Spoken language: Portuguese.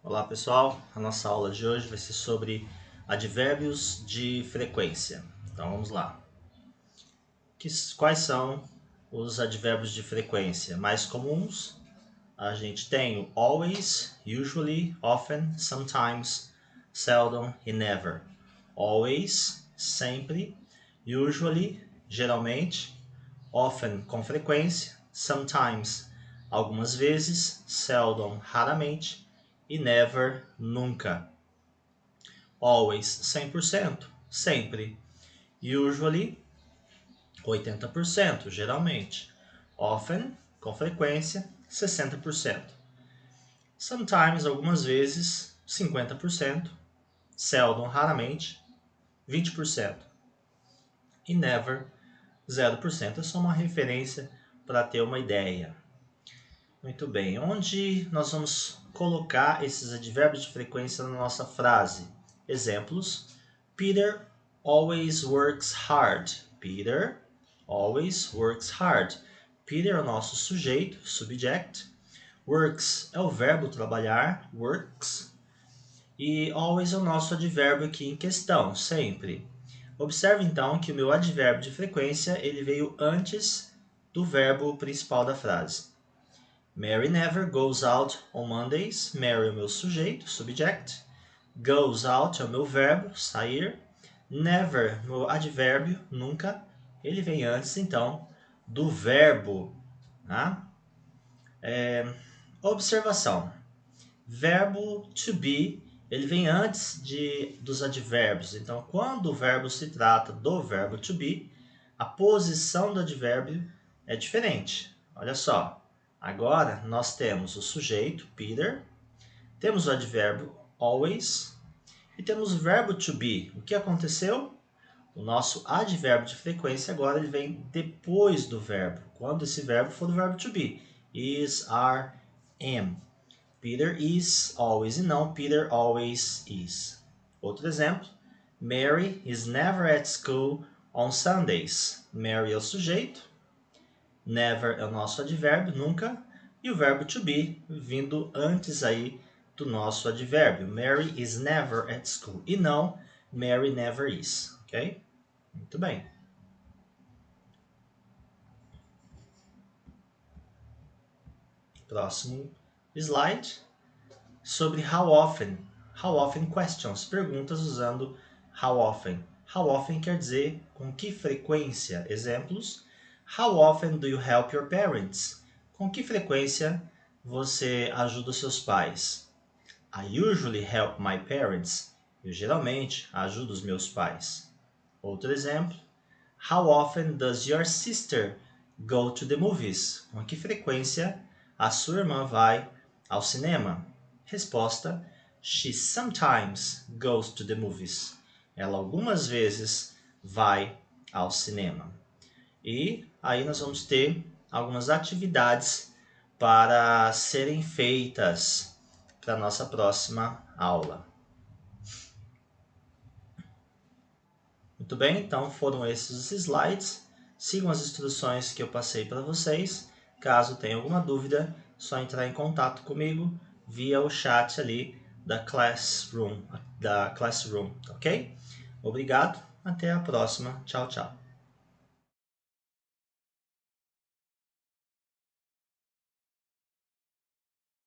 Olá pessoal, a nossa aula de hoje vai ser sobre advérbios de frequência. Então vamos lá. Quais são os advérbios de frequência mais comuns? A gente tem o always, usually, often, sometimes, seldom e never. Always, sempre, usually, geralmente, often, com frequência, sometimes, algumas vezes, seldom, raramente, e never, nunca. Always, 100%, sempre. Usually, 80%, geralmente. Often, com frequência, 60%. Sometimes, algumas vezes, 50%. Seldom, raramente, 20%. E never, 0%. É só uma referência para ter uma ideia. Muito bem, onde nós vamos colocar esses advérbios de frequência na nossa frase? Exemplos: Peter always works hard. Peter always works hard. Peter é o nosso sujeito, subject. Works é o verbo trabalhar, works. E always é o nosso advérbio aqui em questão, sempre. Observe então que o meu advérbio de frequência ele veio antes do verbo principal da frase. Mary never goes out on Mondays. Mary é o meu sujeito, subject. Goes out é o meu verbo, sair. Never, meu advérbio, nunca. Ele vem antes, então, do verbo. Tá? Observação. Verbo to be, ele vem antes dos advérbios. Então, quando o verbo se trata do verbo to be, a posição do advérbio é diferente. Olha só. Agora, nós temos o sujeito, Peter, temos o advérbio always e temos o verbo to be. O que aconteceu? O nosso advérbio de frequência agora ele vem depois do verbo, quando esse verbo for do verbo to be. Is, are, am. Peter is always e não Peter always is. Outro exemplo, Mary is never at school on Sundays. Mary é o sujeito, never é o nosso advérbio, nunca, e o verbo to be vindo antes aí do nosso advérbio. Mary is never at school e não Mary never is, ok? Muito bem. Próximo slide sobre how often. How often questions, perguntas usando how often. How often quer dizer com que frequência. Exemplos: How often do you help your parents? Com que frequência você ajuda os seus pais? I usually help my parents. Eu geralmente ajudo os meus pais. Outro exemplo: How often does your sister go to the movies? Com que frequência a sua irmã vai ao cinema? Resposta: She sometimes goes to the movies. Ela algumas vezes vai ao cinema. E aí nós vamos ter algumas atividades para serem feitas para a nossa próxima aula. Muito bem, então foram esses os slides. Sigam as instruções que eu passei para vocês. Caso tenha alguma dúvida, é só entrar em contato comigo via o chat ali da Classroom, ok? Obrigado, até a próxima. Tchau, tchau.